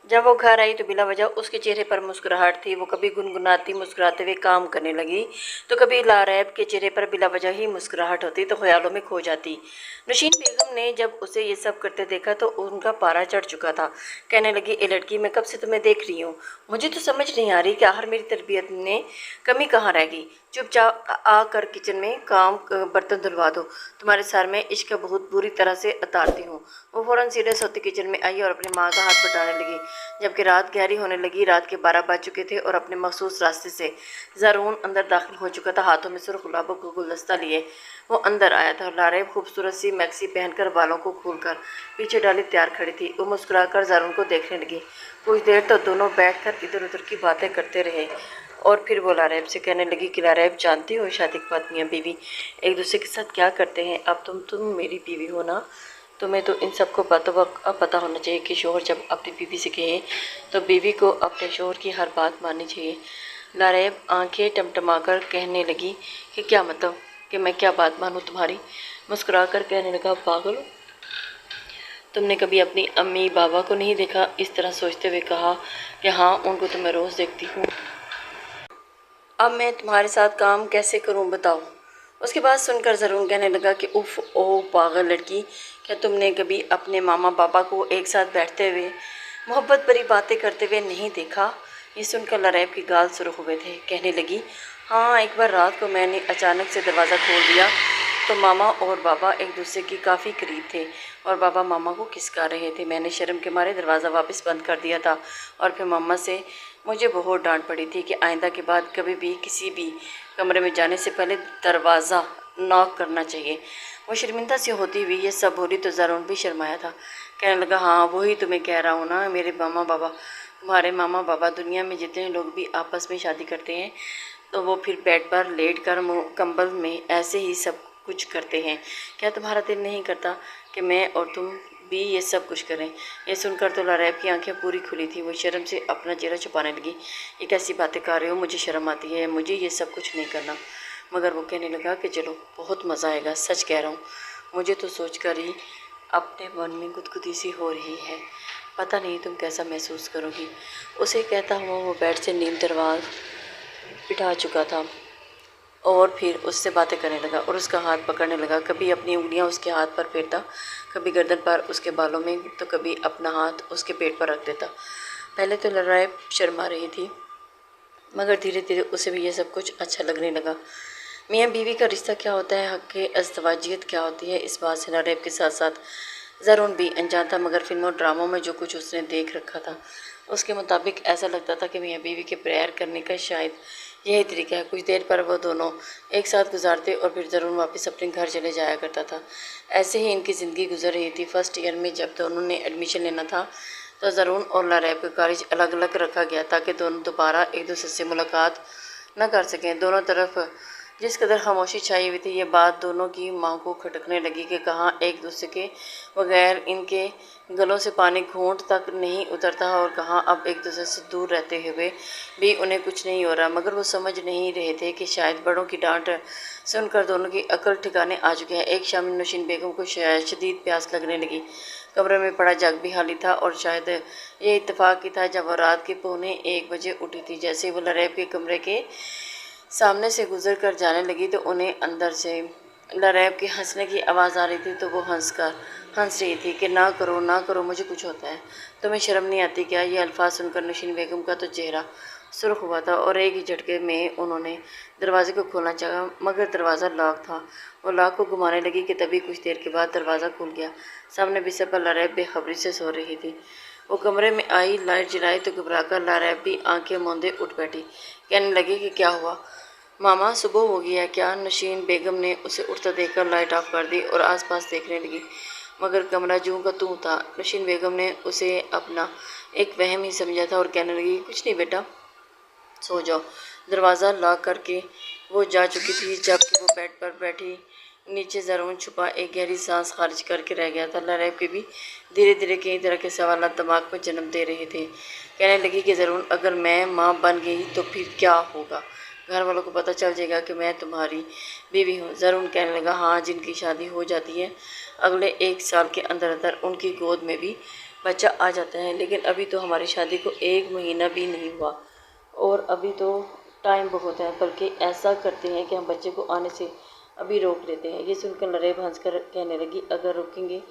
जब वो घर आई तो बिला वजह उसके चेहरे पर मुस्कुराहट थी। वो कभी गुनगुनाती मुस्कुराते हुए काम करने लगी तो कभी लारैब के चेहरे पर बिला वजह ही मुस्कुराहट होती तो ख्यालों में खो जाती। नशीन बेगम ने जब उसे ये सब करते देखा तो उनका पारा चढ़ चुका था। कहने लगी, ए लड़की, मैं कब से तुम्हें देख रही हूँ, मुझे तो समझ नहीं आ रही कि आखिर मेरी तरबियत में कमी कहाँ रह गई। चुपचाप आकर किचन में काम बर्तन धुलवा दो, तुम्हारे सर में इश्क बहुत बुरी तरह से उतारती हूँ। वो फौरन सीरियस होती किचन में आई और अपनी माँ का हाथ बटाने लगी। जबकि रात गहरी होने लगी, रात के 12 बज चुके थे और अपने मखसूस रास्ते से ज़रून अंदर दाखिल हो चुका था। हाथों में सुर्ख गुलाबों को गुलदस्ता लिए वो अंदर आया था। लारैब खूबसूरत सी मैक्सी पहनकर बालों को खोलकर पीछे डाली तैयार खड़ी थी। वो मुस्कुराकर ज़रून को देखने लगी। कुछ देर तो दोनों बैठकर इधर उधर की बातें करते रहे और फिर वो लारैब से कहने लगी कि लारैब, जानती हो शादी के बाद मियाँ बीवी एक दूसरे के साथ क्या करते हैं। अब तुम मेरी बीवी हो ना, तुम्हें तो इन सबको पता होना चाहिए कि शोहर जब अपनी बीवी से कहे तो बीवी को अपने शोहर की हर बात माननी चाहिए। लारैब आंखें टमटमाकर कहने लगी कि क्या मतलब कि मैं क्या बात मानूं तुम्हारी। मुस्कुराकर कहने लगा, पागल, तुमने कभी अपनी अम्मी बाबा को नहीं देखा। इस तरह सोचते हुए कहा कि हाँ, उनको तो मैं रोज़ देखती हूँ। अब मैं तुम्हारे साथ काम कैसे करूं बताओ। उसके बाद सुनकर ज़रून कहने लगा कि उफ़, ओ पागल लड़की, क्या तुमने कभी अपने मामा पापा को एक साथ बैठते हुए मोहब्बत भरी बातें करते हुए नहीं देखा। ये सुनकर लारैब की गाल सुर्ख हुए थे। कहने लगी, हाँ, एक बार रात को मैंने अचानक से दरवाज़ा खोल दिया तो मामा और बाबा एक दूसरे के काफ़ी करीब थे और बाबा मामा को खिसका रहे थे। मैंने शर्म के मारे दरवाज़ा वापस बंद कर दिया था और फिर मामा से मुझे बहुत डांट पड़ी थी कि आइंदा के बाद कभी भी किसी भी कमरे में जाने से पहले दरवाज़ा नॉक करना चाहिए। वो शर्मिंदा सी होती हुई ये सब बोली तो ज़रून भी शर्माया था। कहने लगा, हाँ, वही तुम्हें कह रहा हूँ ना, मेरे मामा बाबा, तुम्हारे मामा बाबा, दुनिया में जितने लोग भी आपस में शादी करते हैं तो वो फिर बेड पर लेट कर कंबल में ऐसे ही सब कुछ करते हैं। क्या तुम्हारा दिल नहीं करता कि मैं और तुम भी ये सब कुछ करें। ये सुनकर तो लारैब की आंखें पूरी खुली थी। वो शर्म से अपना चेहरा छुपाने लगी। ये कैसी बातें कर रहे हो, मुझे शर्म आती है, मुझे ये सब कुछ नहीं करना। मगर वो कहने लगा कि चलो, बहुत मज़ा आएगा, सच कह रहा हूँ, मुझे तो सोच कर ही अपने मन में गुदगुदी सी हो रही है, पता नहीं तुम कैसा महसूस करोगी। उसे कहता हुआ वो बेड से नीम दरवाज़ बिठा चुका था और फिर उससे बातें करने लगा और उसका हाथ पकड़ने लगा। कभी अपनी उंगलियां उसके हाथ पर फेरता, कभी गर्दन पर, उसके बालों में, तो कभी अपना हाथ उसके पेट पर रख देता। पहले तो लारैब शर्मा रही थी, मगर धीरे धीरे उसे भी ये सब कुछ अच्छा लगने लगा। मियाँ बीवी का रिश्ता क्या होता है, हक़ अज़दवाजियत क्या होती है, इस बात से लारैब के साथ साथ ज़रून भी अनजान था। मगर फिल्मों ड्रामों में जो कुछ उसने देख रखा था उसके मुताबिक ऐसा लगता था कि मियाँ बीवी के प्यार करने का शायद यही तरीका है। कुछ देर पर वो दोनों एक साथ गुजारते और फिर ज़रून वापस अपने घर चले जाया करता था। ऐसे ही इनकी ज़िंदगी गुजर रही थी। फर्स्ट ईयर में जब दोनों ने एडमिशन लेना था तो ज़रून और लारैब का कॉलेज अलग अलग रखा गया ताकि दोनों दोबारा एक दूसरे से मुलाकात न कर सकें। दोनों तरफ जिस कदर खामोशी छाई हुई थी, ये बात दोनों की माँ को खटकने लगी कि कहाँ एक दूसरे के बगैर इनके गलों से पानी घूंट तक नहीं उतरता और कहाँ अब एक दूसरे से दूर रहते हुए भी उन्हें कुछ नहीं हो रहा। मगर वो समझ नहीं रहे थे कि शायद बड़ों की डांट सुनकर दोनों की अकल ठिकाने आ चुकी है। एक शाम नौशीन बेगम को शदीद प्यास लगने लगी। कमरे में पड़ा जग भी खाली था और शायद ये इत्तेफाक ही था जब वो रात के 1:45 बजे उठी थी। जैसे वो लारैब के कमरे के सामने से गुजर कर जाने लगी तो उन्हें अंदर से लारैब के हंसने की आवाज़ आ रही थी। तो वो हंस रही थी कि ना करो ना करो, मुझे कुछ होता है, तुम्हें शर्म नहीं आती क्या। ये अल्फाज सुनकर नौशीन बेगम का तो चेहरा सुर्ख हुआ था और एक ही झटके में उन्होंने दरवाजे को खोलना चाहा, मगर दरवाज़ा लॉक था। वो लॉक को घुमाने लगी कि तभी कुछ देर के बाद दरवाज़ा खुल गया। सामने बिस्तर पर लारैब बेखबरी से सो रही थी। वो कमरे में आई, लाइट जलाई तो घबराकर लारैब भी आंखें मूंदे उठ बैठी। कहने लगी कि क्या हुआ मामा, सुबह हो गया क्या। नौशीन बेगम ने उसे उठता देखकर लाइट ऑफ कर दी और आसपास देखने लगी, मगर कमरा जूं का तूं था। नौशीन बेगम ने उसे अपना एक वहम ही समझा था और कहने लगी, कुछ नहीं बेटा, सो जाओ। दरवाज़ा लॉक करके वो जा चुकी थी जबकि वो बेड पर बैठी नीचे ज़रून छुपा एक गहरी सांस खारिज करके रह गया था। लारैब के भी धीरे धीरे कई तरह के सवाल दिमाग में जन्म दे रहे थे। कहने लगी कि ज़रून, अगर मैं माँ बन गई तो फिर क्या होगा, घर वालों को पता चल जाएगा कि मैं तुम्हारी बीवी हूँ। ज़रून कहने लगा, हाँ, जिनकी शादी हो जाती है अगले 1 साल के अंदर अंदर उनकी गोद में भी बच्चा आ जाता है, लेकिन अभी तो हमारी शादी को 1 महीना भी नहीं हुआ और अभी तो टाइम बहुत है। बल्कि ऐसा करते हैं कि हम बच्चे को आने से अभी रोक लेते हैं। ये सुनकर लरेब हंसकर कहने लगी, अगर रोकेंगे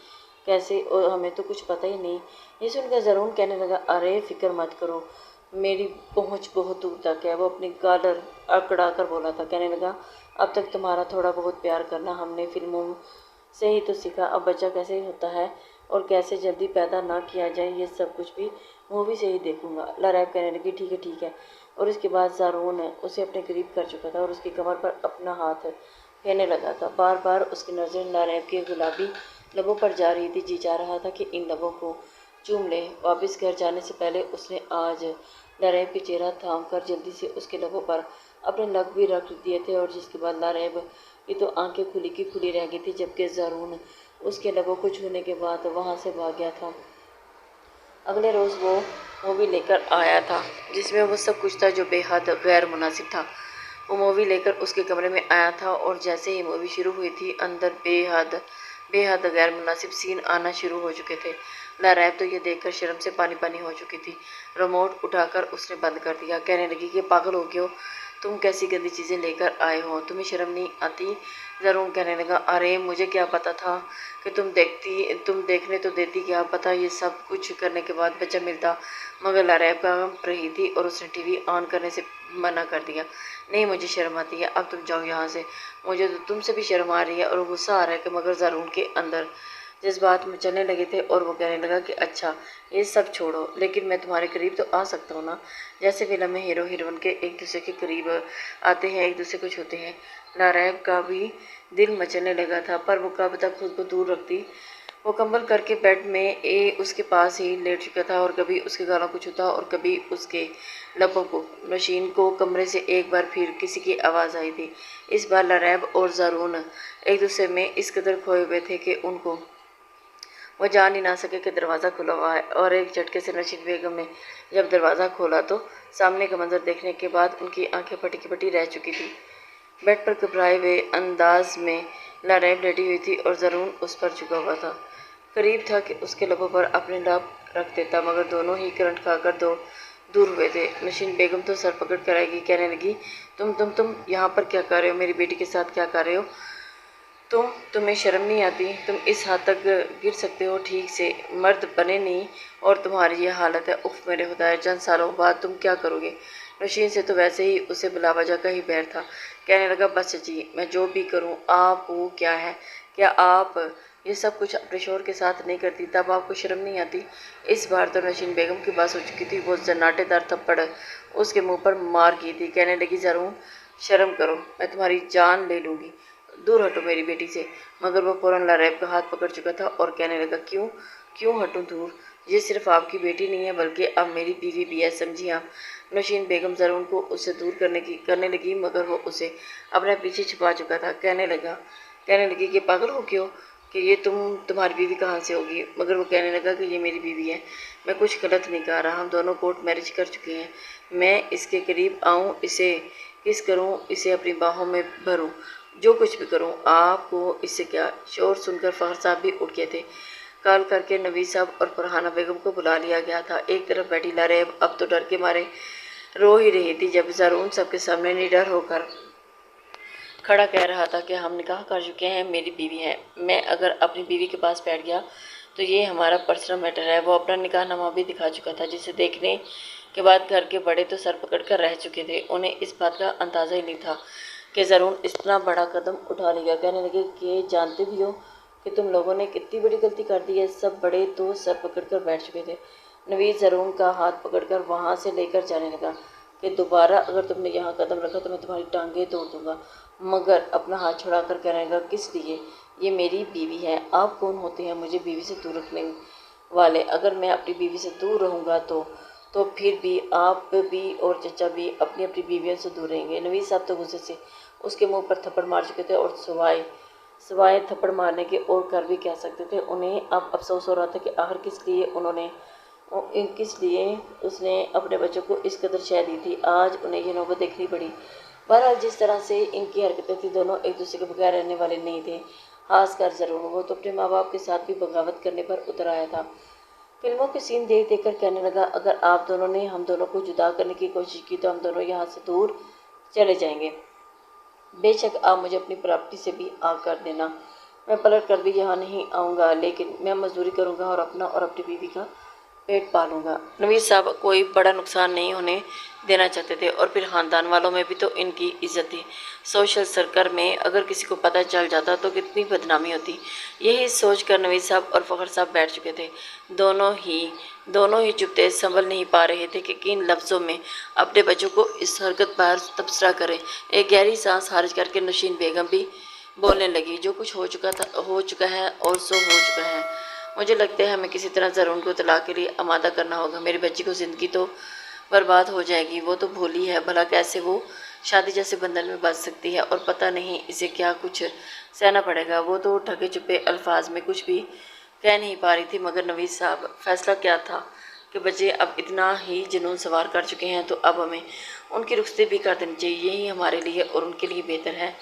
कैसे, और हमें तो कुछ पता ही नहीं। ये सुनकर ज़रून कहने लगा, अरे फिक्र मत करो, मेरी पहुंच बहुत दूर तक है। वो अपनी गालर अकड़ा कर बोला था। कहने लगा, अब तक तुम्हारा थोड़ा बहुत प्यार करना हमने फिल्मों से ही तो सीखा, अब बच्चा कैसे होता है और कैसे जल्दी पैदा ना किया जाए ये सब कुछ भी मूवी से ही देखूंगा। लरैब कहने लगी, ठीक है ठीक है। और उसके बाद ज़ारून उसे अपने करीब कर चुका था और उसकी कमर पर अपना हाथ फेरने लगा था। बार बार उसकी नज़र लरैब के गुलाबी लबों पर जा रही थी। जी चाह रहा था कि इन लबों को चूम ले। वापस घर जाने से पहले उसने आज लरैब के चेहरा थाम कर जल्दी से उसके लबों पर अपने लग भी रख दिए थे, और जिसके बाद लरैब की तो आंखें खुली की खुली रह गई थी, जबकि ज़ारून उसके लबों को छूने के बाद वहाँ से भाग गया था। अगले रोज़ वो मूवी लेकर आया था जिसमें वो सब कुछ था जो बेहद गैर मुनासिब था। वो मूवी लेकर उसके कमरे में आया था और जैसे ही मूवी शुरू हुई थी, अंदर बेहद बेहद गैर मुनासिब सीन आना शुरू हो चुके थे। लरैब तो ये देखकर शर्म से पानी पानी हो चुकी थी। रिमोट उठाकर उसने बंद कर दिया। कहने लगी कि पागल हो गए हो, तुम कैसी गंदी चीज़ें लेकर आए हो, तुम्हें शर्म नहीं आती? ज़रूर कहने लगा, अरे मुझे क्या पता था कि तुम देखने तो देती, क्या पता ये सब कुछ करने के बाद बच्चा मिलता। मगर लरैब कांप रही थी और उसने टीवी ऑन करने से मना कर दिया। नहीं, मुझे शर्म आती है, अब तुम जाओ यहाँ से। मुझे तो तुमसे भी शर्म आ रही है और गुस्सा आ रहा है कि मगर ज़रूर के अंदर जज्बात में चलने लगे थे और वो कहने लगा कि अच्छा ये सब छोड़ो, लेकिन मैं तुम्हारे करीब तो आ सकता हूँ ना, जैसे फिल्म में हीरो हीरोइन के एक दूसरे के करीब आते हैं, एक दूसरे को छूते हैं। लरैब का भी दिल मचलने लगा था, पर वो कब तक खुद को दूर रखती। वो कंबल करके बेड में उसके पास ही लेट चुका था और कभी उसके गालों को छूता और कभी उसके लबों को। नशीन को कमरे से एक बार फिर किसी की आवाज़ आई थी। इस बार लरैब और ज़ारून एक दूसरे में इस कदर खोए हुए थे कि उनको वो जान ही ना सके कि दरवाज़ा खुला हुआ है। और एक झटके से नशीन बेगम ने जब दरवाज़ा खोला तो सामने का मंजर देखने के बाद उनकी आंखें फटी की फटी रह चुकी थी। बेड पर घबराए हुए अंदाज में लरैब लेटी हुई थी और ज़रून उस पर झुका हुआ था। करीब था कि उसके लबों पर अपने लब रख देता, मगर दोनों ही करंट खाकर दूर हुए थे। नशीन बेगम तो सर पकड़ कर आएगी। कहने लगी, तुम यहाँ पर क्या कर रहे हो? मेरी बेटी के साथ क्या कर रहे हो? तुम्हें शर्म नहीं आती? तुम इस हद तक गिर सकते हो? ठीक से मर्द बने नहीं और तुम्हारी ये हालत है। उफ मेरे खुदाए, चंद सालों बाद तुम क्या करोगे? नशीन से तो वैसे ही उसे बिलावजह का ही बैर था। कहने लगा, बस जी, मैं जो भी करूं, आप वो क्या है, क्या आप ये सब कुछ अपने शोहर के साथ नहीं करती? तब आपको शर्म नहीं आती? इस बार तो नशीन बेगम की बात हो चुकी थी। वो जन्नाटेदार थप्पड़ उसके मुंह पर मार की थी। कहने लगी, ज़रूर शर्म करो, मैं तुम्हारी जान ले लूँगी, दूर हटो मेरी बेटी से। मगर वो फौरन लरैब का हाथ पकड़ चुका था और कहने लगा, क्यों हटूं दूर? ये सिर्फ आपकी बेटी नहीं है बल्कि अब मेरी बीवी भी है, समझी आप? नशीन बेगम ज़रूर को उससे दूर करने लगी, मगर वो उसे अपने पीछे छुपा चुका था। कहने लगी कि पागल हो क्यों, कि ये तुम्हारी बीवी कहाँ से होगी? मगर वो कहने लगा कि ये मेरी बीवी है, मैं कुछ गलत नहीं कह रहा, हम दोनों कोर्ट मैरिज कर चुके हैं। मैं इसके करीब आऊँ, इसे किस करूँ, इसे अपनी बाहों में भरूँ, जो कुछ भी करूं, आपको इससे क्या? शोर सुनकर फखर साहब भी उठ गए थे। कॉल करके नवीद साहब और फरहाना बेगम को बुला लिया गया था। एक तरफ बैठी लरैब अब तो डर के मारे रो ही रही थी, जब ज़रून सबके सामने निडर होकर खड़ा कह रहा था कि हम निकाह कर चुके हैं, मेरी बीवी है। मैं अगर अपनी बीवी के पास बैठ गया तो ये हमारा पर्सनल मैटर है। वो अपना निकाहनामा भी दिखा चुका था, जिसे देखने के बाद घर के बड़े तो सर पकड़ कर रह चुके थे। उन्हें इस बात का अंदाज़ा ही नहीं था कि ज़रूर इतना बड़ा कदम उठा लेगा। कहने लगे कि जानते भी हो कि तुम लोगों ने कितनी बड़ी गलती कर दी है? सब बड़े तो सर पकड़ कर बैठ चुके थे। नवीद ज़रून का हाथ पकड़कर वहाँ से लेकर जाने लगा कि दोबारा अगर तुमने यहाँ कदम रखा तो मैं तुम्हारी टांगें तोड़ दूँगा। मगर अपना हाथ छुड़ाकर कहने लगा, किस लिए? ये मेरी बीवी है, आप कौन होते हैं मुझे बीवी से दूर रखने वाले? अगर मैं अपनी बीवी से दूर रहूँगा तो फिर भी आप भी और चचा भी अपनी अपनी बीवियों से दूर रहेंगे। नवीद साहब तो गुस्से से उसके मुंह पर थप्पड़ मार चुके थे और सिवाय थप्पड़ मारने के और कर भी कह सकते थे। उन्हें अब अफसोस हो रहा था कि आखिर किस लिए उसने अपने बच्चों को इस कदर शह दी थी। आज उन्हें ये नौबत देखनी पड़ी। बहरहाल जिस तरह से इनकी हरकतें थी, दोनों एक दूसरे के बगैर रहने वाले नहीं थे। खास कर ज़रूर वो तो अपने माँ बाप के साथ भी बगावत करने पर उतर आया था। फिल्मों के सीन देख देख कर कहने लगा, अगर आप दोनों ने हम दोनों को जुदा करने की कोशिश की तो हम दोनों यहाँ से दूर चले जाएंगे। बेशक आप मुझे अपनी प्रॉपर्टी से भी आग कर देना, मैं पलट कर भी यहाँ नहीं आऊँगा, लेकिन मैं मजदूरी करूँगा और अपना और अपनी बीवी का पेट पालूंगा। नवीद साहब कोई बड़ा नुकसान नहीं होने देना चाहते थे, और फिर खानदान वालों में भी तो इनकी इज्जत थी। सोशल सर्कल में अगर किसी को पता चल जाता तो कितनी बदनामी होती। यही सोच कर नवीद साहब और फ़खर साहब बैठ चुके थे। दोनों ही चुप थे, संभल नहीं पा रहे थे कि किन लफ्ज़ों में अपने बच्चों को इस हरकत पर तबसरा करें। एक गहरी सांस खारिज करके नौशीन बेगम भी बोलने लगी, जो कुछ हो चुका है और सो हो चुका है। मुझे लगता है हमें किसी तरह ज़रूर को तलाक के लिए आमादा करना होगा। मेरी बच्ची को ज़िंदगी तो बर्बाद हो जाएगी, वो तो भोली है, भला कैसे वो शादी जैसे बंधन में बच सकती है, और पता नहीं इसे क्या कुछ सहना पड़ेगा। वो तो ठगे चुपे अल्फाज में कुछ भी कह नहीं पा रही थी, मगर नवीद साहब फैसला क्या था कि बच्चे अब इतना ही जुनून सवार कर चुके हैं तो अब हमें उनकी रुखसती भी कर देनी चाहिए। यही हमारे लिए और उनके लिए बेहतर है।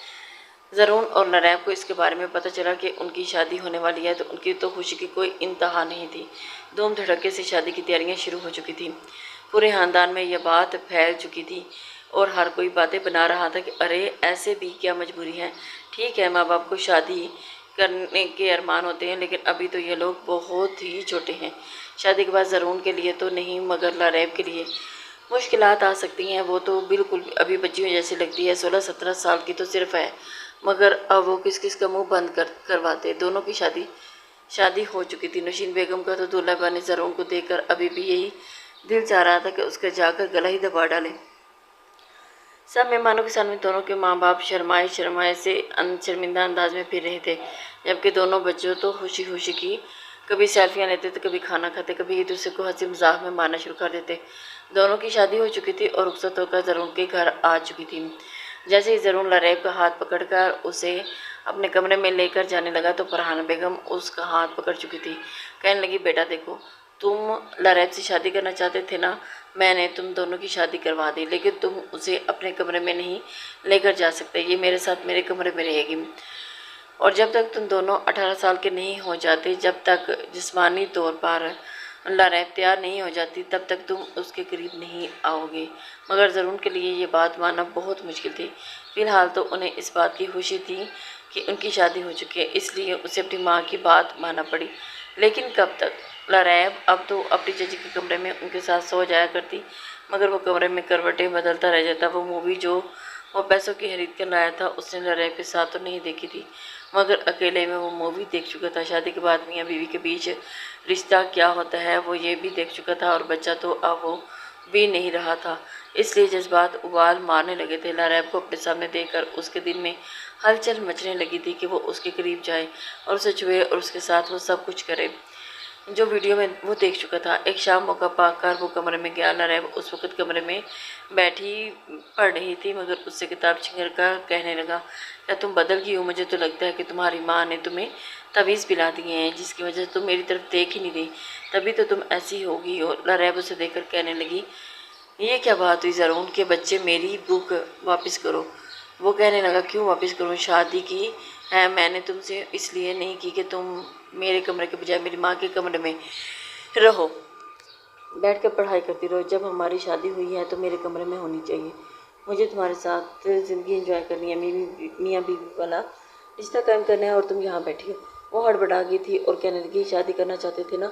ज़रून और नरैब को इसके बारे में पता चला कि उनकी शादी होने वाली है तो उनकी तो खुशी की कोई इंतहा नहीं थी। धूम धड़के से शादी की तैयारियां शुरू हो चुकी थी। पूरे खानदान में यह बात फैल चुकी थी और हर कोई बातें बना रहा था कि अरे ऐसे भी क्या मजबूरी है। ठीक है, माँ बाप को शादी करने के अरमान होते हैं, लेकिन अभी तो ये लोग बहुत ही छोटे हैं। शादी के बाद ज़रून के लिए तो नहीं, मगर नरैब के लिए मुश्किलात आ सकती हैं। वो तो बिल्कुल अभी बच्चियों जैसी लगती है, 16-17 साल की तो सिर्फ है, मगर अब वो किस किस का मुंह बंद करवाते। दोनों की शादी हो चुकी थी। नौशीन बेगम का तो दूल्हा बने ज़रून को देखकर अभी भी यही दिल चाह रहा था कि उसका जाकर गला ही दबा डाले। सब मेहमानों के सामने दोनों के माँ बाप शर्माए से शर्मिंदा अंदाज में फिर रहे थे, जबकि दोनों बच्चों तो खुशी खुशी की कभी सेल्फियाँ लेते तो कभी खाना खाते, कभी एक दूसरे को हंसी मजाक में मारना शुरू कर देते। दोनों की शादी हो चुकी थी और रुखसत होकर ज़रून के घर आ चुकी थी। जैसे ही ज़रून लरैब का हाथ पकड़कर उसे अपने कमरे में लेकर जाने लगा तो फरहाना बेगम उसका हाथ पकड़ चुकी थी। कहने लगी, बेटा देखो, तुम लरैब से शादी करना चाहते थे ना, मैंने तुम दोनों की शादी करवा दी, लेकिन तुम उसे अपने कमरे में नहीं लेकर जा सकते। ये मेरे साथ मेरे कमरे में रहेगी, और जब तक तुम दोनों 18 साल के नहीं हो जाते, जब तक जिस्मानी तौर पर लरैब तैयार नहीं हो जाती, तब तक तुम उसके करीब नहीं आओगे। मगर ज़रून के लिए ये बात मानना बहुत मुश्किल थी। फ़िलहाल तो उन्हें इस बात की खुशी थी कि उनकी शादी हो चुकी है, इसलिए उसे अपनी माँ की बात मानना पड़ी। लेकिन कब तक? लरैब अब तो अपनी चाची के कमरे में उनके साथ सो जाया करती, मगर वो कमरे में करवटें बदलता रह जाता। वो मूवी जो वो पैसों की खरीद कर लाया था, उसने लरैब के साथ तो नहीं देखी थी, मगर अकेले में वो मूवी देख चुका था। शादी के बाद मियाँ बीवी के बीच रिश्ता क्या होता है वो ये भी देख चुका था, और बच्चा तो अब वो भी नहीं रहा था, इसलिए जज्बात उबाल मारने लगे थे। लरैब को अपने सामने देखकर उसके दिल में हलचल मचने लगी थी कि वो उसके करीब जाए और उसे छुए और उसके साथ वो सब कुछ करे जो वीडियो में वो देख चुका था। एक शाम मौका पाकर वो कमरे में गया। लरैब उस वक्त कमरे में बैठी पढ़ रही थी, मगर उससे किताब छीन कर कहने लगा, क्या तुम बदल गई हो? मुझे तो लगता है कि तुम्हारी माँ ने तुम्हें तवीज़ पिला दिए हैं, जिसकी वजह से तुम मेरी तरफ देख ही नहीं रही, तभी तो तुम ऐसी होगी। और लरैब उसे देखकर कहने लगी, ये क्या बात हुई ज़रून के बच्चे, मेरी बुक वापस करो। वो कहने लगा, क्यों वापस करूँ? शादी की है मैंने तुमसे इसलिए नहीं की कि तुम मेरे कमरे के बजाय मेरी माँ के कमरे में रहो, बैठ कर पढ़ाई करती रहो। जब हमारी शादी हुई है तो मेरे कमरे में होनी चाहिए। मुझे तुम्हारे साथ ज़िंदगी एंजॉय करनी है, मियाँ बीवी वाला रिश्ता कायम करना है, और तुम यहाँ बैठी हो। वो हड़बड़ा गई थी और कहने लगी, शादी करना चाहते थे ना,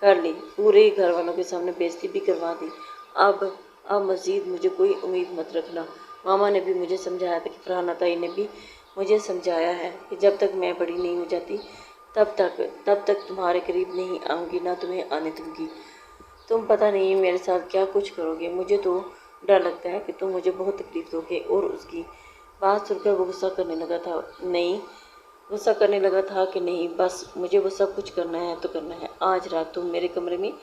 कर ली, पूरे ही घर वालों के सामने बेइज्जती भी करवा दी। अब मज़ीद मुझे कोई उम्मीद मत रखना। मामा ने भी मुझे समझाया था कि फरहाना ताई ने भी मुझे समझाया है कि जब तक मैं बड़ी नहीं हो जाती तब तक तुम्हारे करीब नहीं आऊँगी, ना तुम्हें आने दूँगी। तुम पता नहीं मेरे साथ क्या कुछ करोगे। मुझे तो डर लगता है कि तुम मुझे बहुत तकलीफ दोगे। और उसकी बात सुनकर वो गुस्सा करने लगा था कि नहीं, बस मुझे वो सब कुछ करना है तो करना है। आज रात तुम मेरे कमरे में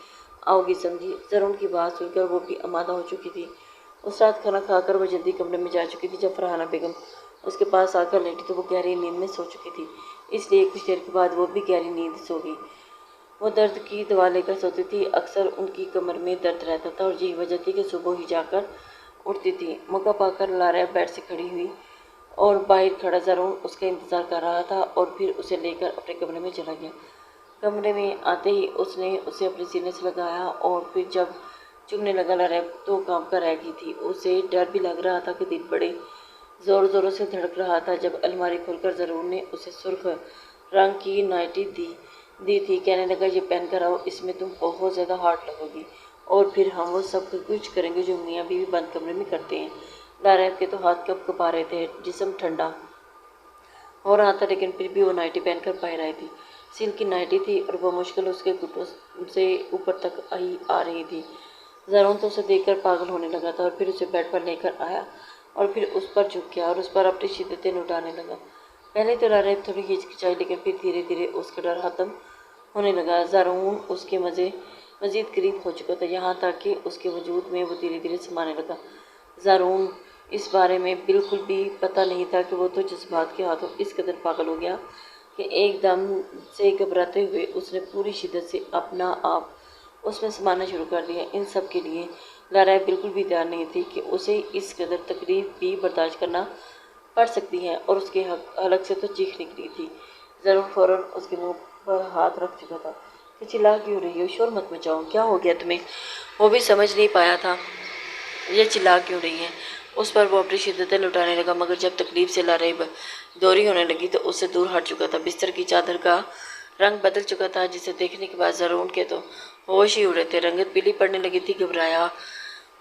आओगी, समझी? ज़रून की बात सुनकर वो भी आमादा हो चुकी थी। उस रात खाना खाकर वो जल्दी कमरे में जा चुकी थी। जब फरहाना बेगम उसके पास आकर लेटी तो वो गहरी नींद में सो चुकी थी, इसलिए कुछ देर के बाद वो भी गहरी नींद सो गई। वो दर्द की दवा लेकर सोती थी। अक्सर उनकी कमर में दर्द रहता था और यही वजह थी कि सुबह ही जाकर उठती थी। मौका पाकर लरैब बेड से खड़ी हुई और बाहर खड़ा ज़रून उसका इंतज़ार कर रहा था, और फिर उसे लेकर अपने कमरे में चला गया। कमरे में आते ही उसने उसे अपने सीने से लगाया और फिर जब चुभने लगा लरैब तो काम कर रह गई थी। उसे डर भी लग रहा था कि दिल बड़े जोर जोरों से धड़क रहा था। जब अलमारी खोलकर ज़रूर ने उसे सुर्ख रंग की नाइटी दी थी, कहने लगा ये पहन कर आओ, इसमें तुम बहुत ज़्यादा हॉट लगोगी और फिर हम वो सब कुछ करेंगे जो मियाँ बीवी बंद कमरे में करते हैं। लरैब के तो हाथ कँपा रहे थे, जिस्म ठंडा हो रहा था, लेकिन फिर भी वो नाइटी पहनकर बाहर आई थी। सिल्क की नाइटी थी और वो मुश्किल उसके घुटनों से ऊपर तक आ रही थी। ज़रून तो उसे देखकर पागल होने लगा था और फिर उसे बेड पर लेकर आया और फिर उस पर झुक गया और उस पर अपनी शिद्दतें लुटाने लगा। पहले तो लरैब थोड़ी हिचकिचाई, लेकिन फिर धीरे धीरे उसका डर खत्म होने लगा। ज़रून उसके मज़ीद करीब हो चुका था, यहाँ तक कि उसके वजूद में वो धीरे धीरे समाने लगा। ज़रून इस बारे में बिल्कुल भी पता नहीं था कि वो तो जज्बात के हाथों इस कदर पागल हो गया कि एकदम से घबराते हुए उसने पूरी शिद्दत से अपना आप उसमें समाना शुरू कर दिया। इन सब के लिए लरैब बिल्कुल भी तैयार नहीं थी कि उसे इस कदर तकलीफ भी बर्दाश्त करना पड़ सकती है और उसके हलक से तो चीख निकली थी। ज़रूर फ़ौरन उसके मुंह पर हाथ रख चुका था कि चिल्ला क्यों रही हो, शोर मत मचाओ, क्या हो गया तुम्हें। वो भी समझ नहीं पाया था ये चिल्ला क्यों रही है। उस पर वो अपनी शिद्दतें लुटाने लगा, मगर जब तकलीफ से लरैब दोहरी होने लगी तो उससे दूर हट चुका था। बिस्तर की चादर का रंग बदल चुका था, जिसे देखने के बाद ज़रून के तो होश ही उड़े थे। रंगत पीली पड़ने लगी थी। घबराया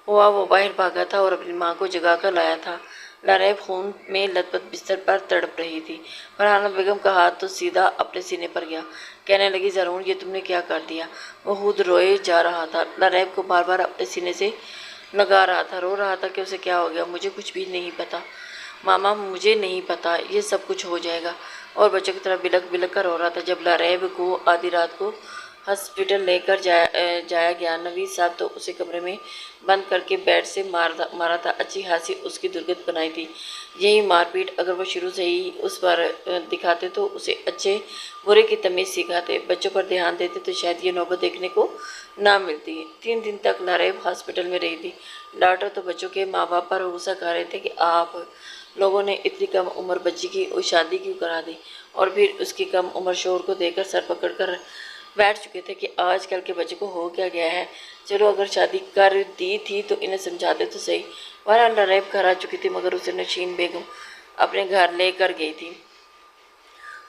हुआ वो बाहर भागा था और अपनी माँ को जगा कर लाया था। लरैब खून में लथपथ बिस्तर पर तड़प रही थी। फरहाना बेगम का हाथ तो सीधा अपने सीने पर गया। कहने लगी, ज़रून ये तुमने क्या कर दिया। वो खुद रोए जा रहा था, लरैब को बार बार अपने सीने से लगा रहा था, रो रहा था कि उसे क्या हो गया। मुझे कुछ भी नहीं पता मामा, मुझे नहीं पता, ये सब कुछ हो जाएगा। और बच्चों की तरह बिलक बिलक कर रो रहा था। जब लरैब को आधी रात को हॉस्पिटल लेकर जाया गया, नवीद साहब तो उसे कमरे में बंद करके बेड से मारा था। अच्छी खासी उसकी दुर्गत बनाई थी। यही मारपीट अगर वो शुरू से ही उस पर दिखाते तो उसे अच्छे बुरे की तमीज़ सिखाते, बच्चों पर ध्यान देते तो शायद ये नौबत देखने को ना मिलती। 3 दिन तक लरैब हॉस्पिटल में रही थी। डॉक्टर तो बच्चों के माँ बाप पर गुस्सा कर रहे थे कि आप लोगों ने इतनी कम उम्र बच्ची की शादी क्यों करा दी, और फिर उसकी कम उम्र शोर को देखकर सर पकड़कर बैठ चुके थे कि आजकल के बच्चे को हो क्या गया है। चलो अगर शादी कर दी थी तो इन्हें समझा दे तो सही। वरना लरैब घर आ चुकी थी, मगर उसे नशीन बेगम अपने घर लेकर गई थी।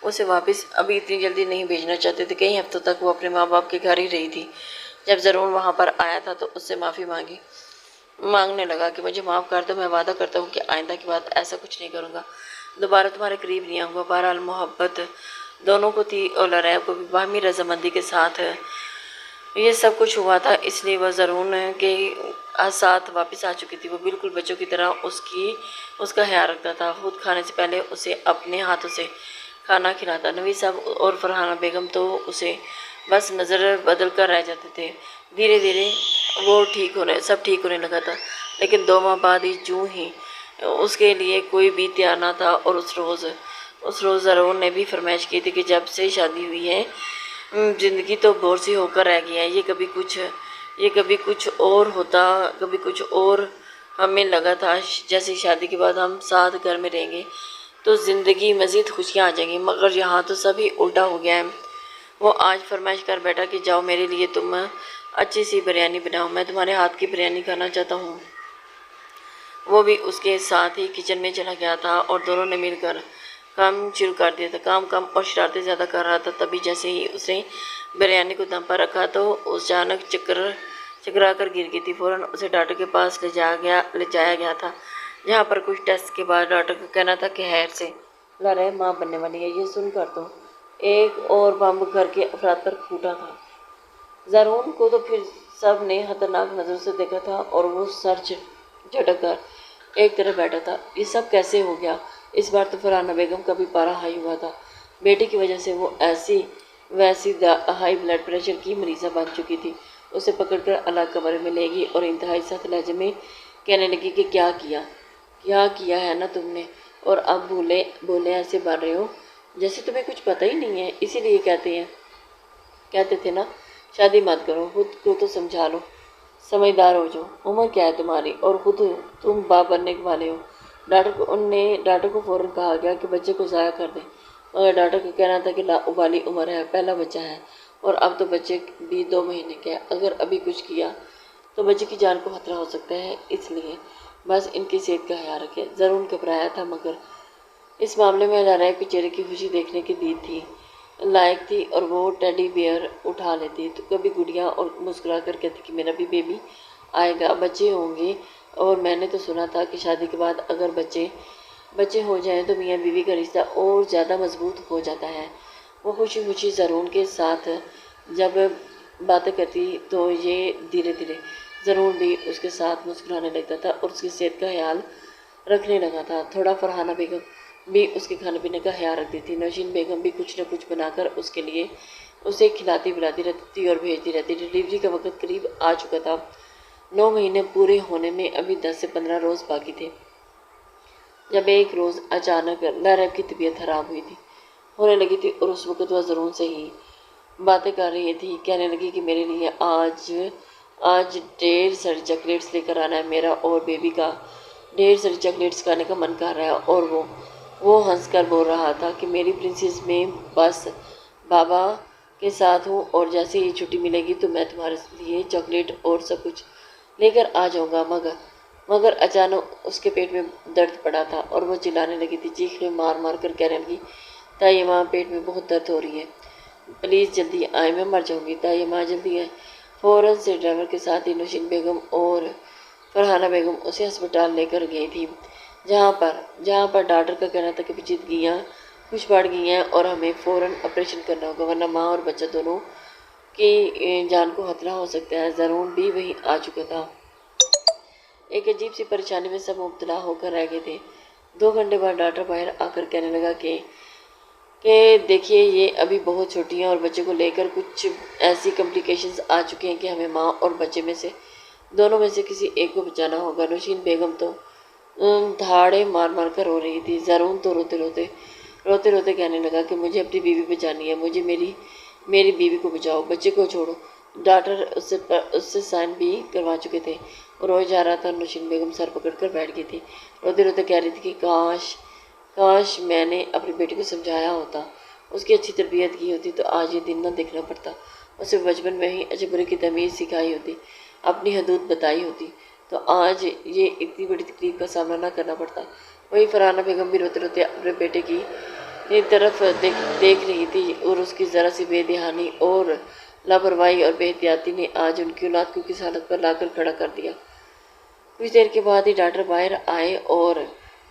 उसे वापस अभी इतनी जल्दी नहीं भेजना चाहते थे। कई हफ्तों तक वो अपने माँ बाप के घर ही रही थी। जब ज़रून वहाँ पर आया था तो उससे माफ़ी मांगने लगा कि मुझे माफ़ कर दो, मैं वादा करता हूँ कि आइंदा की बात ऐसा कुछ नहीं करूँगा, दोबारा तुम्हारे करीब नहीं आऊँगा। बहरहाल मोहब्बत दोनों को थी और लरैब को भी बाहमी रजामंदी के साथ ये सब कुछ हुआ था, इसलिए वह ज़रून के साथ वापस आ चुकी थी। वो बिल्कुल बच्चों की तरह उसका ख्याल रखता था। खुद खाने से पहले उसे अपने हाथों से खाना खिलाता। नवीद साहब और फरहाना बेगम तो उसे बस नज़र बदल कर रह जाते थे। धीरे धीरे वो सब ठीक होने लगा था, लेकिन 2 माह बाद ही जूँ ही उसके लिए कोई भी तैयार ना था। और उस रोज़ ज़रून ने भी फरमाइश की थी कि जब से शादी हुई है ज़िंदगी तो बोर सी होकर रह गई है। ये कभी कुछ और होता, कभी कुछ और। हमें लगा था जैसे शादी के बाद हम साथ घर में रहेंगे तो ज़िंदगी मज़ीद खुशियाँ आ जाएंगी, मगर यहाँ तो सभी उल्टा हो गया है। वो आज फरमाइश कर बैठा कि जाओ मेरे लिए तुम अच्छी सी बिरयानी बनाओ, मैं तुम्हारे हाथ की बिरयानी खाना चाहता हूँ। वो भी उसके साथ ही किचन में चला गया था और दोनों ने मिलकर काम शुरू कर दिया था। काम कम और शरारतें ज़्यादा कर रहा था। तभी जैसे ही उसने बिरयानी को दम पर रखा तो अचानक चकरा कर गिर गई थी। फ़ौरन उसे डॉक्टर के पास ले जाया गया था, जहाँ पर कुछ टेस्ट के बाद डॉक्टर का कहना था कि खैर से लरैब माँ बनने वाली है। ये सुनकर तो एक और बम घर के अफराद पर फूटा था। ज़रून को तो फिर सब ने खतरनाक नज़र से देखा था और वो सर झटक कर एक तरफ बैठा था। ये सब कैसे हो गया। इस बार तो फरहाना बेगम का भी पारा हाई हुआ था। बेटी की वजह से वो ऐसी वैसी हाई ब्लड प्रेशर की मरीज़ा बन चुकी थी। उसे पकड़कर अलग कमरे में ले गई और इंतहाई सख्त लहजे में कहने लगी कि क्या किया है ना तुमने, और अब बोले ऐसे बन रहे हो जैसे तुम्हें कुछ पता ही नहीं है। इसीलिए कहते थे ना शादी मत करो, खुद को तो समझा लो, समझदार हो जाओ। उम्र क्या है तुम्हारी और खुद तुम बाप बनने वाले हो। डॉक्टर को फ़ौरन कहा गया कि बच्चे को ज़ाया कर दें, मगर डॉक्टर का कहना था कि लाउबाली उम्र है, पहला बच्चा है, اور اب تو بچے بھی 2 مہینے کا ہے، اگر ابھی کچھ کیا تو بچے کی جان کو خطرہ ہو سکتا ہے، اس لیے بس ان کی صحت کا خیال رکھے۔ ضرور گھبرایا تھا، مگر اس معاملے میں لاریب کے چہرے کی خوشی دیکھنے کی دید تھی لائق تھی، اور وہ ٹیڈی بیئر اٹھا لیتی تو کبھی گڑیا اور مسکرا کر کہتی کہ میرا بھی بیبی آئے گا، بچے ہوں گے، اور میں نے تو سنا تھا کہ شادی کے بعد اگر بچے ہو جائیں تو میاں بیوی کا رشتہ اور زیادہ مضبوط ہو جاتا ہے۔ وہ خوشی خوشی زرون کے ساتھ جب باتیں کرتی تو یہ دھیرے دھیرے زرون بھی اس کے ساتھ مسکرانے لگتا تھا اور اس کی صحت کا خیال رکھنے لگا تھا۔ تھوڑا فرحانہ بیگم بھی اس کے کھانے پینے کا خیال رکھتی تھی۔ نوشین بیگم بھی کچھ نہ کچھ بنا کر اس کے لیے اسے کھلاتی پلاتی رہتی تھی اور بھیجتی رہتی۔ ڈلیوری کا وقت قریب آ چکا تھا، 9 مہینے پورے ہونے میں ابھی 10 سے 15 روز باقی تھے، جب ایک روز اچانک لاریب کی طبیعت خراب ہونے لگی تھی، اور اس وقت وہ ضرور سے ہی باتیں کر رہی تھی۔ کہنے لگی کہ میرے لیے آج ڈھیر ساری چاکلیٹس لے کر آنا ہے، میرا اور بیبی کا ڈھیر ساری چاکلیٹس کھانے کا من کر رہا ہے۔ اور وہ ہنس کر بول رہا تھا کہ میری پرنسس، میں بس بابا کے ساتھ ہوں، اور جیسے ہی چھٹی ملے گی تو میں تمہارے لیے چاکلیٹ اور سب کچھ لے کر آ جاؤں گا۔ مگر اچانک اس کے پیٹ میں درد پڑا تھا اور وہ چلانے لگی تھی، چیخیں مار مار کر کہنے لگی تائی ماں، پیٹ میں بہت درد ہو رہی ہے، پلیز جلدی آئیں، میں مر جاؤں گی، تائی ماں جلدی آئیں۔ فوراً سے ڈرائیور کے ساتھ ہی نوشین بیگم اور فرحانہ بیگم اسے ہسپتال لے کر گئی تھی، جہاں پر ڈاکٹر کا کہنا تھا کہ پیچیدگیاں کچھ بڑھ گئی ہیں اور ہمیں فوراً آپریشن کرنا ہوگا، ورنہ ماں اور بچہ دونوں کی جان کو خطرہ ہو سکتا ہے۔ زرون بھی وہیں آ چکا تھا۔ ایک عجیب سی پریشانی میں سب مبتلا ہو کر رہ گئے تھے۔ 2 گھنٹے بعد ڈاکٹر باہر آ کر کہنے لگا کہ دیکھیے، یہ ابھی بہت چھوٹی ہیں اور بچے کو لے کر کچھ ایسی کمپلیکیشنز آ چکی ہیں کہ ہمیں ماں اور بچے میں سے دونوں میں سے کسی ایک کو بچانا ہوگا۔ نوشین بیگم تو دھاڑے مار مار کر رو رہی تھی۔ زرون تو روتے روتے کہنے لگا کہ مجھے اپنی بیوی بچانی ہے، مجھے میری بیوی کو بچاؤ، بچے کو چھوڑو۔ ڈاکٹر اس سے سائن بھی کروا چکے تھے اور روئے جا رہا تھا۔ نوشین بیگم سر پکڑ کر بیٹھ گئی تھی، روتے روتے کہہ رہی تھی کہ کاش میں نے اپنی بیٹی کو سمجھایا ہوتا، اس کی اچھی تربیت کی ہوتی تو آج یہ دن نہ دیکھنا پڑتا، اسے بچپن میں ہی اچھے برے کی تمیز سکھائی ہوتی، اپنی حدود بتائی ہوتی تو آج یہ اتنی بڑی تکلیف کا سامنا نہ کرنا پڑتا۔ وہی فرحانہ بیگم بھی روتے روتے اپنے بیٹے کی طرف دیکھ رہی تھی، اور اس کی ذرا سی بے دھیانی اور لاپرواہی اور بے احتیاطی نے آج ان کی اولاد کو کس حالت پر لا کر کھڑا کر دیا۔ کچھ دیر کے بعد ہی ڈاکٹر باہر آئے اور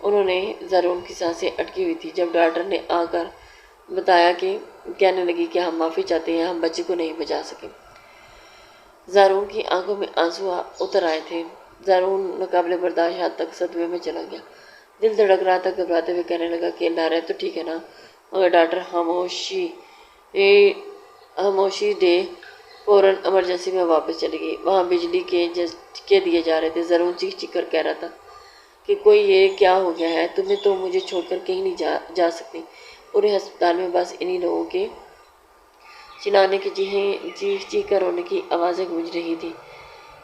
انہوں نے زرون کی سانسیں اٹکی ہوئی تھی۔ جب ڈاکٹر نے آ کر بتایا کہ کہنے لگی کہ ہم معافی چاہتے ہیں، ہم بچے کو نہیں بچا سکے۔ زرون کی آنکھوں میں آنسو اتر آئے تھے۔ زرون ناقابل برداشت حد تک صدمے میں چلا گیا، دل دھڑک رہا تھا۔ گھبراتے ہوئے کہنے لگا کہ لاریب تو ٹھیک ہے نا؟ مگر ڈاکٹر خاموشی دے فوراً ایمرجنسی میں واپس چلی گئی۔ وہاں بجلی کے جھٹکے دیے جا رہے تھے۔ زرون چیخ چیخ کر کہہ رہا تھا کہ کوئی، یہ کیا ہو گیا ہے؟ تمہیں تو مجھے چھوڑ کر کہیں نہیں جا سکتی۔ پورے ہسپتال میں بس انہی لوگوں کے چلانے کی، چیخ چیخ کر رونے کی آوازیں گونج رہی تھی۔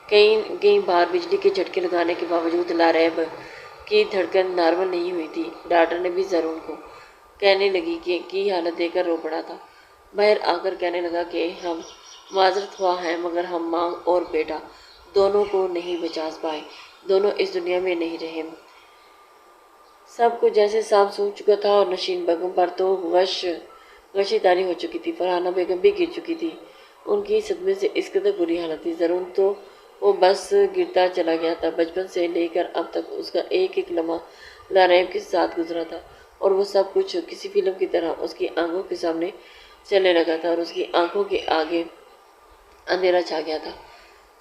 کئی بار بجلی کے جھٹکے لگانے کے باوجود لاریب کی دھڑکن نارمل نہیں ہوئی تھی۔ ڈاکٹر نے بھی زرون کو کہنے لگی کی حالت دیکھ کر رو پڑا تھا۔ باہر آ کر کہنے لگا کہ ہم معذرت خواہ ہیں، مگر ہم ماں اور بیٹا دونوں کو نہیں بچا پائے، دونوں اس دنیا میں نہیں رہے۔ سب کچھ جیسے سانپ سونگھ چکا تھا، اور نوشین بیگم پر تو غشی طاری ہو چکی تھی۔ فرحانہ بیگم بھی گر چکی تھی، ان کی صدمے سے اس قدر بری حالت تھی۔ زرون تو وہ بس گرتا چلا گیا تھا۔ بچپن سے لے کر اب تک اس کا ایک ایک لمحہ لاریب کے ساتھ گزرا تھا، اور وہ سب کچھ کسی فلم کی طرح اس کی آنکھوں کے سامنے چلنے لگا تھا، اور اس کی آنکھوں کے آگے اندھیرا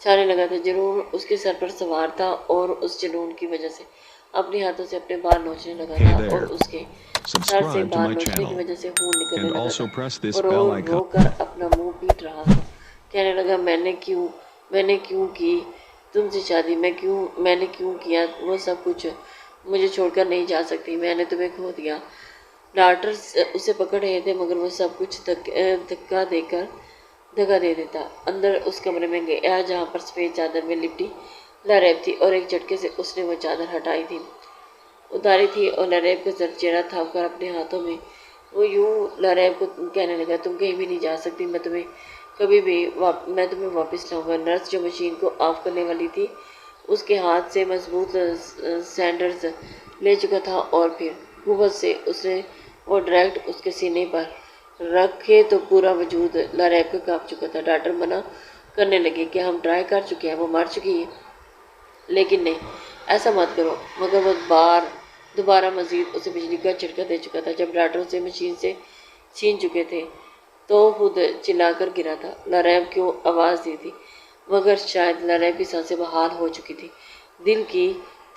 چھانے لگا تھا۔ جنون اس کے سر پر سوار تھا، اور اس جنون کی وجہ سے اپنے ہاتھوں سے اپنے بال نوچنے لگا تھا، اور اس کے سر سے بال نوچنے کی وجہ سے خون نکلنے لگا تھا، اور رو رو کر اپنا منہ پیٹ رہا تھا۔ کہنے لگا میں نے کیوں کی تم سے شادی، میں نے کیوں کیا وہ سب کچھ، مجھے چھوڑ کر نہیں جا سکتی، میں نے تمہیں کھو دیا۔ ڈاکٹر اسے پکڑ رہے تھے، مگر وہ سب کچھ دھکا دے دیتا۔ اندر اس کمرے میں گیا جہاں پر سفید چادر میں لپٹی لاریب تھی، اور ایک جھٹکے سے اس نے وہ چادر اتاری تھی، اور لاریب کا زرد چہرہ تھام کر اپنے ہاتھوں میں وہ یوں لاریب کو کہنے لگا تم کہیں بھی نہیں جا سکتی، میں تمہیں کبھی بھی میں تمہیں واپس لاؤں گا۔ نرس جو مشین کو آف کرنے والی تھی اس کے ہاتھ سے مضبوط سینڈرز لے چکا تھا اور پھر قوت سے اس نے وہ ڈائریکٹ اس کے سینے پر رکھے تو پورا وجود لاریب کا کانپ چکا تھا۔ ڈاکٹر منع کرنے لگے کہ ہم ٹرائی کر چکے ہیں، وہ مر چکی ہے، لیکن نہیں، ایسا مت کرو، مگر وہ دوبارہ مزید اسے بجلی کا جھٹکا دے چکا تھا۔ جب ڈاکٹر اسے مشین سے چھین چکے تھے تو خود چلا کر گرا تھا۔ لاریب کو آواز دی تھی، مگر شاید لاریب کی سانسیں بحال ہو چکی تھی، دل کی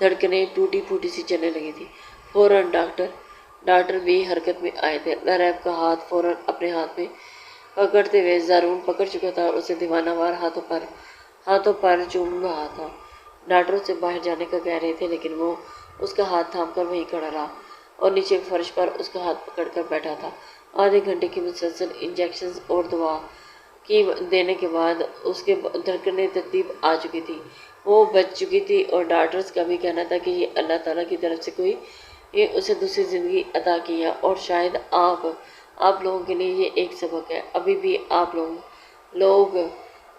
دھڑکنیں ٹوٹی پھوٹی سی چلنے لگی تھی۔ فوراً ڈاکٹر بھی حرکت میں آئے تھے۔ لاریب کا ہاتھ فوراً اپنے ہاتھ میں پکڑتے ہوئے زارون پکڑ چکا تھا اور اسے دیوانہ وار ہاتھوں پر چوم رہا تھا۔ ڈاکٹر اسے باہر جانے کا کہہ رہے تھے، لیکن وہ اس کا ہاتھ تھام کر وہیں کھڑا رہا اور نیچے فرش پر اس کا ہاتھ پکڑ کر بیٹھا تھا۔ آدھے گھنٹے کی مسلسل انجیکشنز اور دوا کی دینے کے بعد اس کے دھڑکنیں ترتیب آ چکی تھی، وہ بچ چکی تھی، اور ڈاکٹرز کا بھی کہنا تھا کہ یہ اللہ تعالیٰ کی طرف سے کوئی اسے دوسری زندگی عطا کی ہے، اور شاید آپ لوگوں کے لیے یہ ایک سبق ہے۔ ابھی بھی آپ لوگ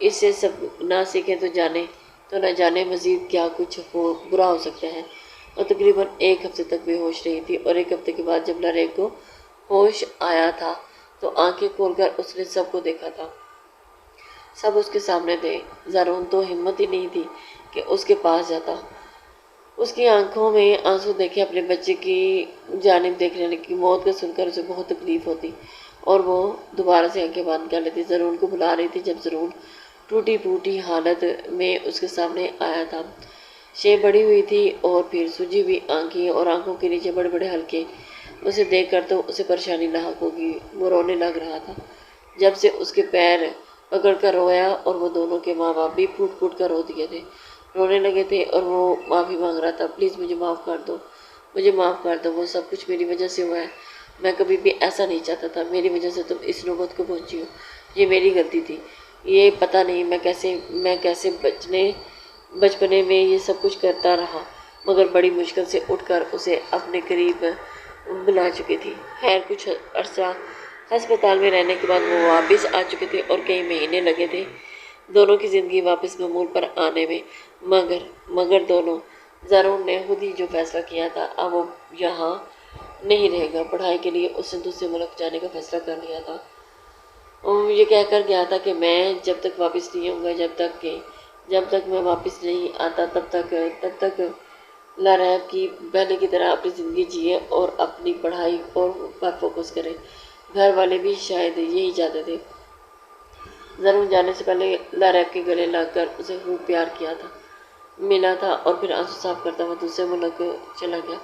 اس سے سب نہ سیکھیں تو نہ جانے مزید کیا کچھ برا ہو سکتا ہے۔ وہ تقریباً 1 ہفتے تک بے ہوش رہی تھی، اور 1 ہفتے کے بعد جب لاریب کو ہوش آیا تھا تو آنکھیں کھول کر اس نے سب کو دیکھا تھا۔ سب اس کے سامنے تھے۔ زارون تو ہمت ہی نہیں تھی کہ اس کے پاس جاتا، اس کی آنکھوں میں آنسو دیکھے اپنے بچے کی جانب دیکھنے لگی۔ موت کو سن کر اسے بہت تکلیف ہوتی اور وہ دوبارہ سے آنکھیں بند کر لیتی۔ زارون کو بلا رہی تھی جب زارون ٹوٹی پھوٹی حالت میں اس کے سامنے آیا تھا۔ شے بڑی ہوئی تھی اور پھر سجی ہوئی آنکھیں اور آنکھوں کے نیچے بڑے بڑے حلقے۔ اسے دیکھ کر تو اسے پریشانی لاحق ہوگی، وہ رونے لگ رہا تھا۔ جب سے اس کے پیر پکڑ کر رویا، اور وہ دونوں کے ماں باپ بھی پھوٹ پھوٹ کر رو دیے تھے، رونے لگے تھے، اور وہ معافی مانگ رہا تھا۔ پلیز مجھے معاف کر دو، مجھے معاف کر دو، وہ سب کچھ میری وجہ سے ہوا ہے، میں کبھی بھی ایسا نہیں چاہتا تھا، میری وجہ سے تم اس نوبت کو پہنچی ہو، یہ میری غلطی تھی، یہ پتہ نہیں میں کیسے بچپنے میں یہ سب کچھ کرتا رہا، مگر بڑی مشکل سے اٹھ کر اسے اپنے قریب بلا چکی تھی۔ خیر کچھ عرصہ ہسپتال میں رہنے کے بعد وہ واپس آ چکے تھے اور کئی مہینے لگے تھے دونوں کی زندگی واپس معمول پر آنے میں، مگر دونوں زارون نے خود ہی جو فیصلہ کیا تھا، اب وہ یہاں نہیں رہے گا۔ پڑھائی کے لیے اس نے دوسرے ملک جانے کا فیصلہ کر لیا تھا۔ وہ یہ کہہ کر گیا تھا کہ میں جب تک واپس نہیں آؤں گا، جب تک میں واپس نہیں آتا تب تک لاریب کی پہلے کی طرح اپنی زندگی جیے اور اپنی پڑھائی پر فوکس کرے۔ گھر والے بھی شاید یہی چاہتے تھے۔ زارون جانے سے پہلے لاریب کے گلے لگ کر اسے خوب پیار کیا تھا، ملا تھا، اور پھر آنسو صاف کرتا ہوا دوسرے ملک چلا گیا۔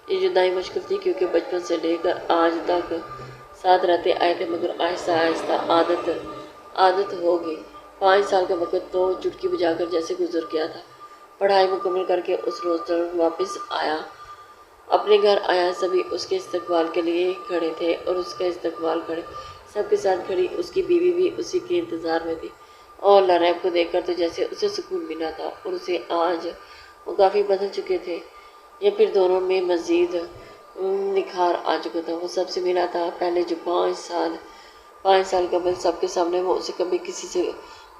یہ جدائی مشکل تھی کیونکہ بچپن سے لے کر آج تک ساتھ رہتے آئے تھے، مگر آہستہ آہستہ عادت ہو گئی۔ 5 سال کا وقت تو چٹکی بجا کر جیسے گزر گیا تھا۔ پڑھائی مکمل کر کے اس روز زارون واپس اپنے گھر آیا۔ سبھی اس کے استقبال کے لیے کھڑے تھے اور اس کا استقبال سب کے ساتھ کھڑی اس کی بیوی بھی اسی کے انتظار میں تھی، اور لاریب کو دیکھ کر تو جیسے اسے سکون ملا تھا، اور اسے آج وہ کافی بدل چکے تھے، یا پھر دونوں میں مزید نکھار آ چکا تھا۔ وہ سب سے ملا تھا پہلے جو 5 سال قبل سب کے سامنے وہ اسے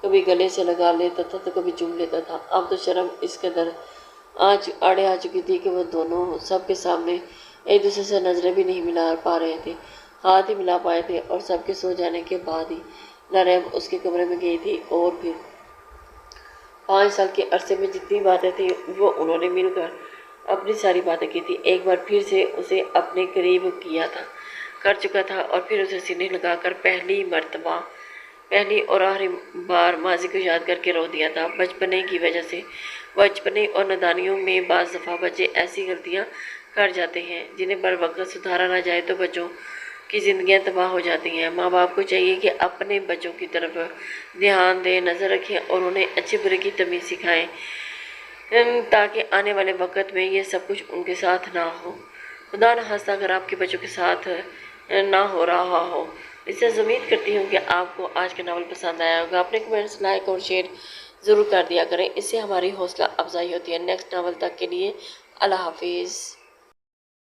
کبھی گلے سے لگا لیتا تھا تو کبھی چوم لیتا تھا۔ اب تو شرم اس قدر آڑے آ چکی تھی کہ وہ دونوں سب کے سامنے ایک دوسرے سے نظریں بھی نہیں ملا پا رہے تھے، ہاتھ ہی ملا پائے تھے، اور سب کے سو جانے کے بعد ہی لاریب اس کے کمرے میں گئی تھی، اور پھر 5 سال کے عرصے میں جتنی باتیں تھیں وہ انہوں نے مل کر اپنی ساری باتیں کی تھی، ایک بار پھر سے اسے اپنے قریب کر چکا تھا، اور پھر اسے سینے لگا کر پہلی اور آخری بار ماضی کو یاد کر کے رو دیا تھا۔ بچپنے اور نادانیوں میں بعض دفعہ بچے ایسی غلطیاں کر جاتے ہیں جنہیں بر وقت سدھارا نہ جائے تو بچوں کی زندگیاں تباہ ہو جاتی ہیں۔ ماں باپ کو چاہیے کہ اپنے بچوں کی طرف دھیان دیں، نظر رکھیں اور انہیں اچھے برے کی تمیز سکھائیں، تاکہ آنے والے وقت میں یہ سب کچھ ان کے ساتھ نہ ہو۔ خدا نخواستہ اگر آپ کے بچوں کے ساتھ نہ ہو رہا ہو۔ اس سے امید کرتی ہوں کہ آپ کو آج کا ناول پسند آیا ہوگا۔ اپنے کمنٹس لائک اور شیئر ضرور کر دیا کریں، اس سے ہماری حوصلہ افزائی ہوتی ہے۔ نیکسٹ ناول تک کے لیے اللہ حافظ۔